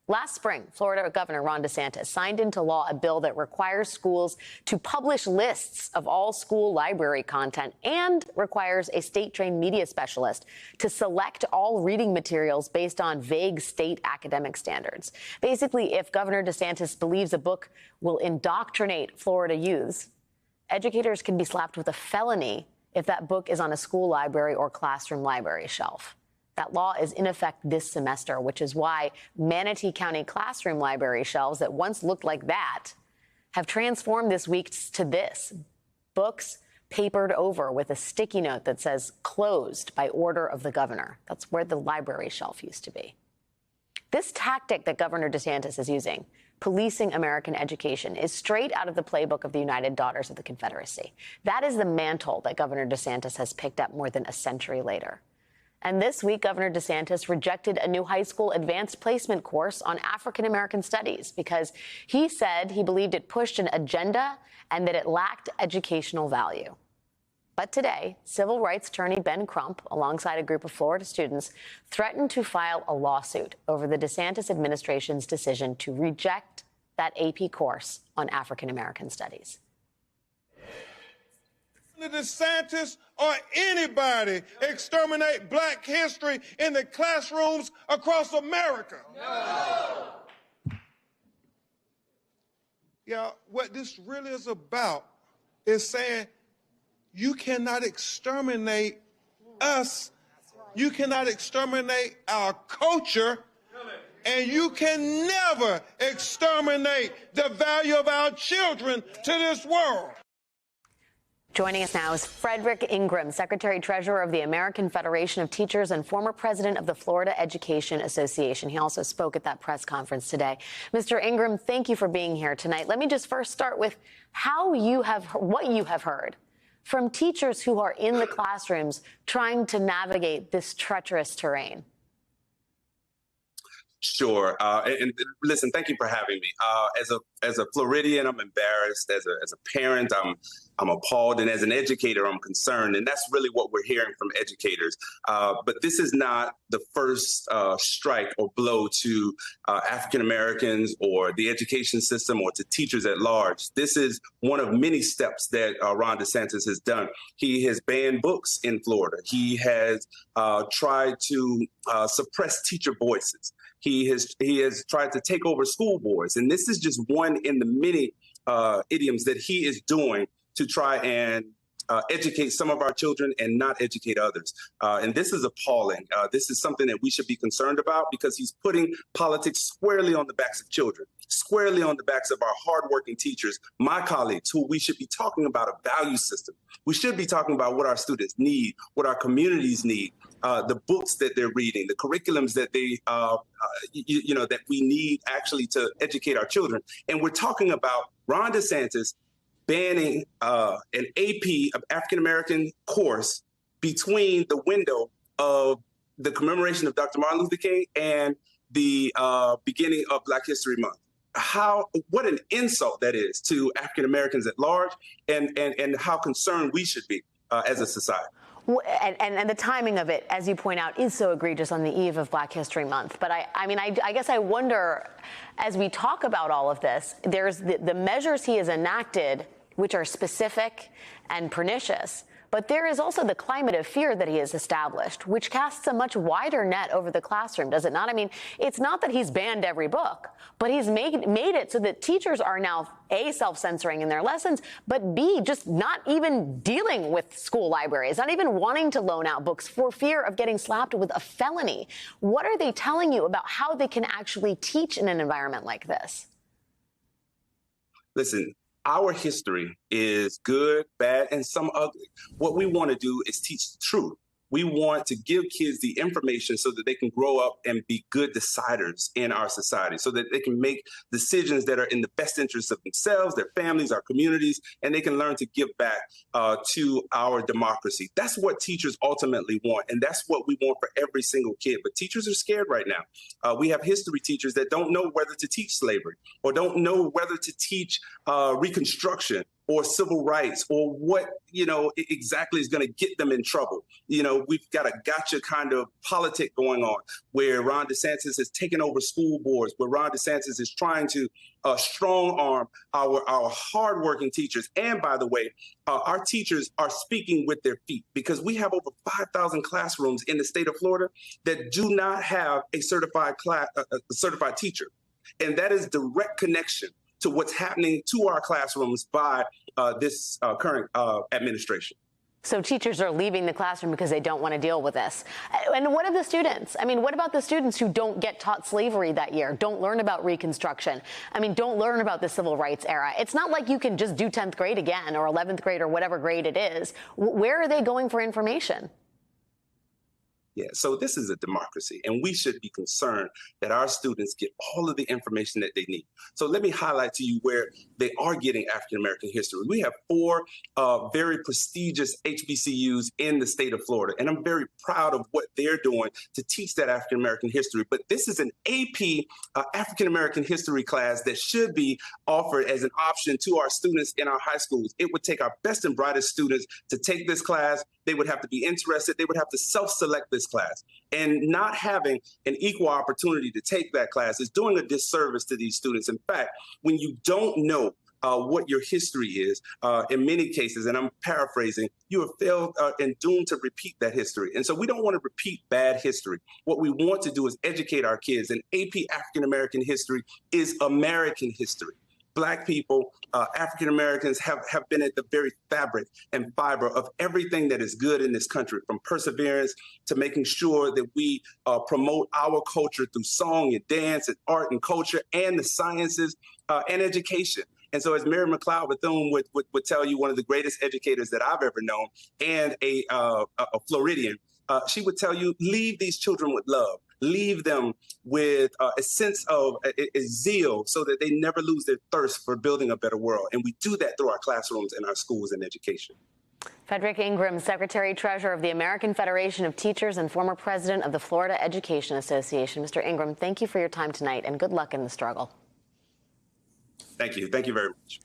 Last spring, Florida Governor Ron DeSantis signed into law a bill that requires schools to publish lists of all school library content and requires a state-trained media specialist to select all reading materials based on vague state academic standards. Basically, if Governor DeSantis believes a book will indoctrinate Florida youths, educators can be slapped with a felony if that book is on a school library or classroom library shelf. That law is in effect this semester, which is why Manatee County classroom library shelves that once looked like that have transformed this week to this: books papered over with a sticky note that says closed by order of the governor. That's where the library shelf used to be. This tactic that Governor DeSantis is using, policing American education, is straight out of the playbook of the United Daughters of the Confederacy. That is the mantle that Governor DeSantis has picked up more than a century later. And this week, Governor DeSantis rejected a new high school advanced placement course on African-American studies because he said he believed it pushed an agenda and that it lacked educational value. But today, civil rights attorney Ben Crump, alongside a group of Florida students, threatened to file a lawsuit over the DeSantis administration's decision to reject that AP course on African-American studies. The DeSantis or anybody exterminate black history in the classrooms across America. No. Yeah, what this really is about is saying you cannot exterminate us. You cannot exterminate our culture. And you can never exterminate the value of our children to this world. Joining us now is Fedrick Ingram, Secretary-Treasurer of the American Federation of Teachers and former president of the Florida Education Association. He also spoke at that press conference today. Mr. Ingram, thank you for being here tonight. Let me just first start with what you have heard from teachers who are in the classrooms trying to navigate this treacherous terrain. Sure. And listen, thank you for having me. As a Floridian, I'm embarrassed. As a parent, I'm appalled. And as an educator, I'm concerned. And that's really what we're hearing from educators. But this is not the first strike or blow to African Americans or the education system or to teachers at large. This is one of many steps that Ron DeSantis has done. He has banned books in Florida. He has tried to suppress teacher voices. He has tried to take over school boards. And this is just one in the many idioms that he is doing to try and educate some of our children and not educate others. And this is appalling. This is something that we should be concerned about because he's putting politics squarely on the backs of children, squarely on the backs of our hardworking teachers, my colleagues, who we should be talking about a value system. We should be talking about what our students need, what our communities need, the books that they're reading, the curriculums that they, that we need actually to educate our children. And we're talking about Ron DeSantis banning an AP of African-American course between the window of the commemoration of Dr. Martin Luther King and the beginning of Black History Month. What an insult that is to African-Americans at large and how concerned we should be as a society. And the timing of it, as you point out, is so egregious on the eve of Black History Month. But I guess I wonder, as we talk about all of this, there's the measures he has enacted, which are specific and pernicious. But there is also the climate of fear that he has established, which casts a much wider net over the classroom, does it not? I mean, it's not that he's banned every book, but he's made it so that teachers are now, A, self-censoring in their lessons, but B, just not even dealing with school libraries, not even wanting to loan out books for fear of getting slapped with a felony. What are they telling you about how they can actually teach in an environment like this? Listen. Our history is good, bad, and some ugly. What we want to do is teach the truth. We want to give kids the information so that they can grow up and be good deciders in our society, so that they can make decisions that are in the best interest of themselves, their families, our communities, and they can learn to give back to our democracy. That's what teachers ultimately want, and that's what we want for every single kid. But teachers are scared right now. We have history teachers that don't know whether to teach slavery or don't know whether to teach Reconstruction or civil rights or what, exactly is going to get them in trouble. We've got a gotcha kind of politic going on where Ron DeSantis has taken over school boards, where Ron DeSantis is trying to strong arm our hardworking teachers. And by the way, our teachers are speaking with their feet because we have over 5,000 classrooms in the state of Florida that do not have a certified teacher. And that is direct connection to what's happening to our classrooms by this current administration. So teachers are leaving the classroom because they don't want to deal with this. And what of the students? I mean, what about the students who don't get taught slavery that year, don't learn about Reconstruction? I mean, don't learn about the civil rights era. It's not like you can just do 10th grade again or 11th grade or whatever grade it is. Where are they going for information? Yeah, so this is a democracy, and we should be concerned that our students get all of the information that they need. So let me highlight to you where they are getting African-American history. We have 4 very prestigious HBCUs in the state of Florida, and I'm very proud of what they're doing to teach that African-American history. But this is an AP African-American history class that should be offered as an option to our students in our high schools. It would take our best and brightest students to take this class. They would have to be interested. They would have to self-select this class. And not having an equal opportunity to take that class is doing a disservice to these students. In fact, when you don't know what your history is, in many cases, and I'm paraphrasing, you are failed and doomed to repeat that history. And so we don't want to repeat bad history. What we want to do is educate our kids. And AP African-American history is American history. Black people, African Americans have been at the very fabric and fiber of everything that is good in this country, from perseverance to making sure that we promote our culture through song and dance and art and culture and the sciences and education. And so as Mary McLeod Bethune would tell you, one of the greatest educators that I've ever known and a Floridian, she would tell you, leave these children with love. Leave them with a sense of a zeal so that they never lose their thirst for building a better world. And we do that through our classrooms and our schools and education. Fedrick Ingram, Secretary-Treasurer of the American Federation of Teachers and former president of the Florida Education Association. Mr. Ingram, thank you for your time tonight and good luck in the struggle. Thank you. Thank you very much.